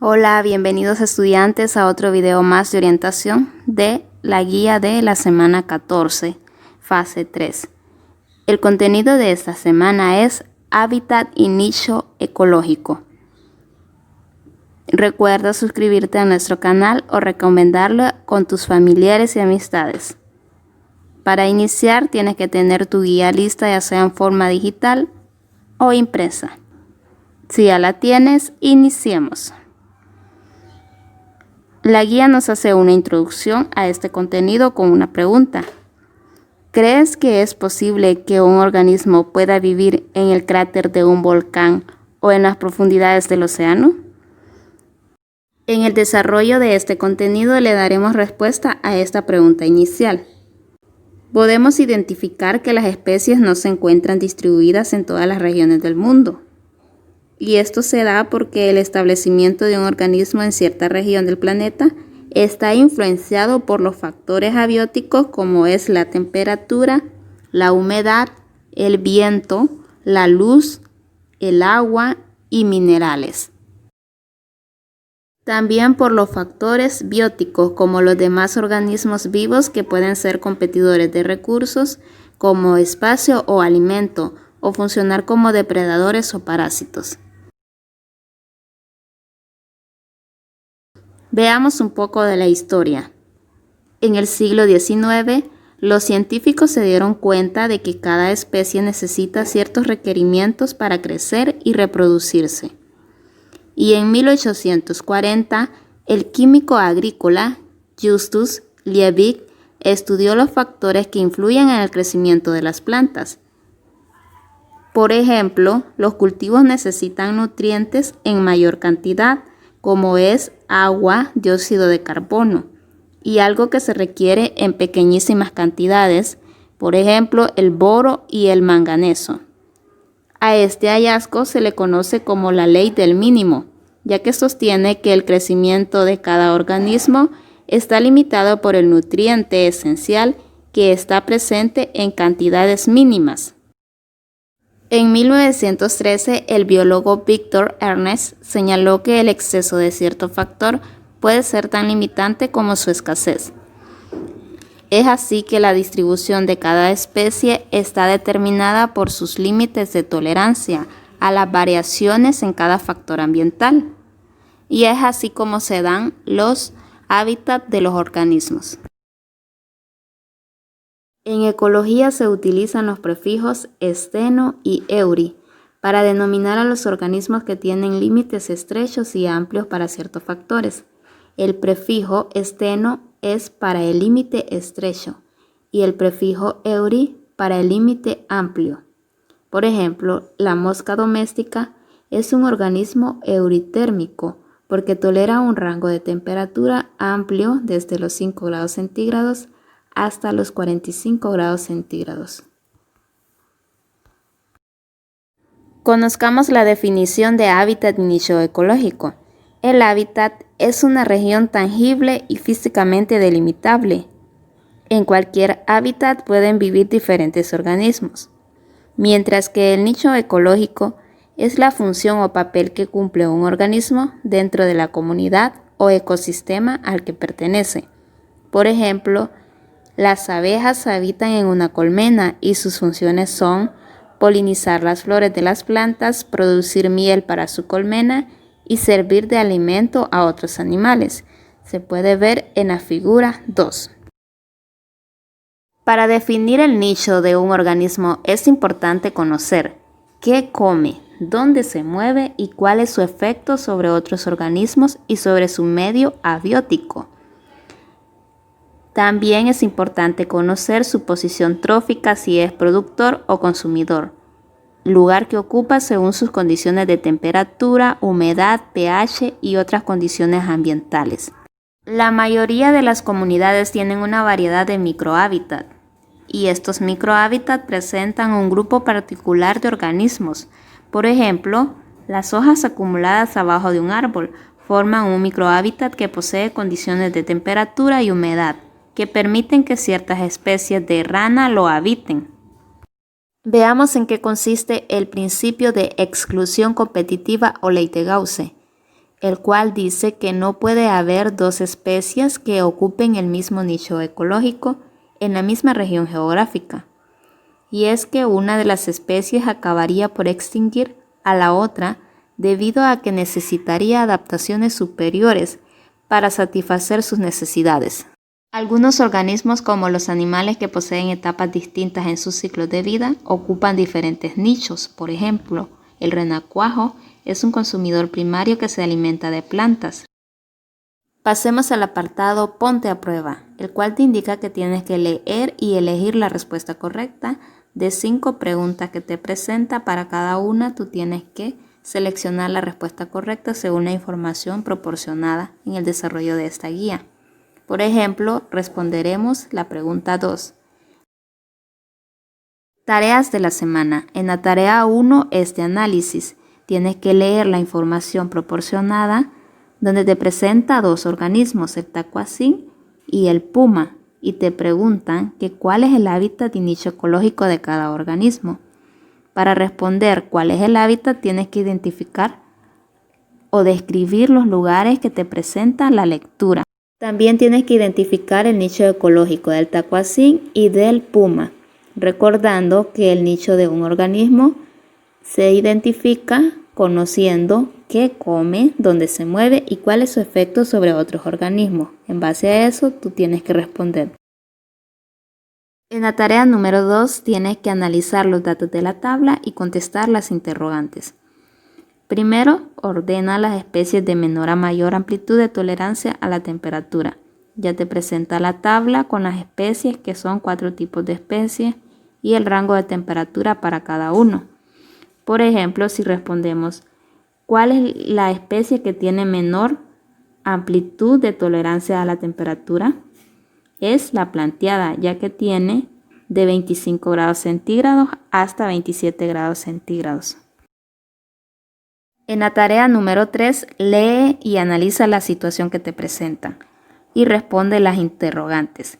Hola, bienvenidos estudiantes a otro video más de orientación de la guía de la semana 14, fase 3. El contenido de esta semana es hábitat y nicho ecológico. Recuerda suscribirte a nuestro canal o recomendarlo con tus familiares y amistades. Para iniciar tienes que tener tu guía lista, ya sea en forma digital o impresa. Si ya la tienes, iniciemos. La guía nos hace una introducción a este contenido con una pregunta. ¿Crees que es posible que un organismo pueda vivir en el cráter de un volcán o en las profundidades del océano? En el desarrollo de este contenido le daremos respuesta a esta pregunta inicial. Podemos identificar que las especies no se encuentran distribuidas en todas las regiones del mundo. Y esto se da porque el establecimiento de un organismo en cierta región del planeta está influenciado por los factores abióticos como es la temperatura, la humedad, el viento, la luz, el agua y minerales. También por los factores bióticos como los demás organismos vivos que pueden ser competidores de recursos como espacio o alimento o funcionar como depredadores o parásitos. Veamos un poco de la historia. En el siglo XIX, los científicos se dieron cuenta de que cada especie necesita ciertos requerimientos para crecer y reproducirse. Y en 1840, el químico agrícola Justus Liebig estudió los factores que influyen en el crecimiento de las plantas. Por ejemplo, los cultivos necesitan nutrientes en mayor cantidad, como es agua, dióxido de carbono, y algo que se requiere en pequeñísimas cantidades, por ejemplo, el boro y el manganeso. A este hallazgo se le conoce como la ley del mínimo, ya que sostiene que el crecimiento de cada organismo está limitado por el nutriente esencial que está presente en cantidades mínimas. En 1913, el biólogo Victor Ernst señaló que el exceso de cierto factor puede ser tan limitante como su escasez. Es así que la distribución de cada especie está determinada por sus límites de tolerancia a las variaciones en cada factor ambiental. Y es así como se dan los hábitats de los organismos. En ecología se utilizan los prefijos esteno y euri para denominar a los organismos que tienen límites estrechos y amplios para ciertos factores. El prefijo esteno es para el límite estrecho y el prefijo euri para el límite amplio. Por ejemplo, la mosca doméstica es un organismo euritérmico porque tolera un rango de temperatura amplio desde los 5 grados centígrados hasta los 45 grados centígrados. Conozcamos la definición de hábitat y nicho ecológico. El hábitat es una región tangible y físicamente delimitable. En cualquier hábitat pueden vivir diferentes organismos, mientras que el nicho ecológico es la función o papel que cumple un organismo dentro de la comunidad o ecosistema al que pertenece. Por ejemplo, las abejas habitan en una colmena y sus funciones son polinizar las flores de las plantas, producir miel para su colmena y servir de alimento a otros animales. Se puede ver en la figura 2. Para definir el nicho de un organismo es importante conocer qué come, dónde se mueve y cuál es su efecto sobre otros organismos y sobre su medio abiótico. También es importante conocer su posición trófica si es productor o consumidor, lugar que ocupa según sus condiciones de temperatura, humedad, pH y otras condiciones ambientales. La mayoría de las comunidades tienen una variedad de microhábitat y estos microhábitat presentan un grupo particular de organismos. Por ejemplo, las hojas acumuladas abajo de un árbol forman un microhábitat que posee condiciones de temperatura y humedad que permiten que ciertas especies de rana lo habiten. Veamos en qué consiste el principio de exclusión competitiva o ley de Gauss. el cual dice que no puede haber dos especies que ocupen el mismo nicho ecológico en la misma región geográfica. Y es que una de las especies acabaría por extinguir a la otra debido a que necesitaría adaptaciones superiores para satisfacer sus necesidades. Algunos organismos, como los animales que poseen etapas distintas en sus ciclos de vida, ocupan diferentes nichos. Por ejemplo, el renacuajo es un consumidor primario que se alimenta de plantas. Pasemos al apartado Ponte a prueba, el cual te indica que tienes que leer y elegir la respuesta correcta de 5 preguntas que te presenta. Para cada una tú tienes que seleccionar la respuesta correcta según la información proporcionada en el desarrollo de esta guía. Por ejemplo, responderemos la pregunta 2. Tareas de la semana. En la tarea 1 es de análisis. Tienes que leer la información proporcionada donde te presenta 2 organismos, el tacuacín y el puma, y te preguntan que cuál es el hábitat y nicho ecológico de cada organismo. Para responder cuál es el hábitat tienes que identificar o describir los lugares que te presenta la lectura. También tienes que identificar el nicho ecológico del tacuacín y del puma, recordando que el nicho de un organismo se identifica conociendo qué come, dónde se mueve y cuál es su efecto sobre otros organismos. En base a eso, tú tienes que responder. En la tarea número 2 tienes que analizar los datos de la tabla y contestar las interrogantes. Primero, ordena las especies de menor a mayor amplitud de tolerancia a la temperatura. Ya te presenta la tabla con las especies, que son 4 tipos de especies, y el rango de temperatura para cada uno. Por ejemplo, si respondemos, ¿cuál es la especie que tiene menor amplitud de tolerancia a la temperatura? Es la planteada, ya que tiene de 25 grados centígrados hasta 27 grados centígrados. En la tarea número 3, lee y analiza la situación que te presentan y responde las interrogantes.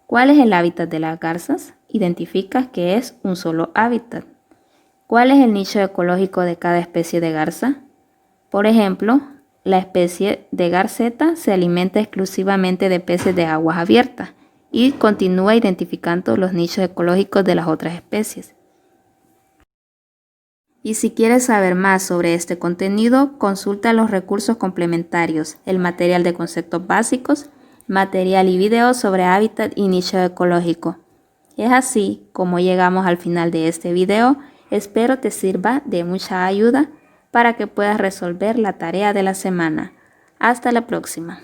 ¿Cuál es el hábitat de las garzas? Identifica que es un solo hábitat. ¿Cuál es el nicho ecológico de cada especie de garza? Por ejemplo, la especie de garceta se alimenta exclusivamente de peces de aguas abiertas y continúa identificando los nichos ecológicos de las otras especies. Y si quieres saber más sobre este contenido, consulta los recursos complementarios, el material de conceptos básicos, material y videos sobre hábitat y nicho ecológico. Es así como llegamos al final de este video. Espero te sirva de mucha ayuda para que puedas resolver la tarea de la semana. Hasta la próxima.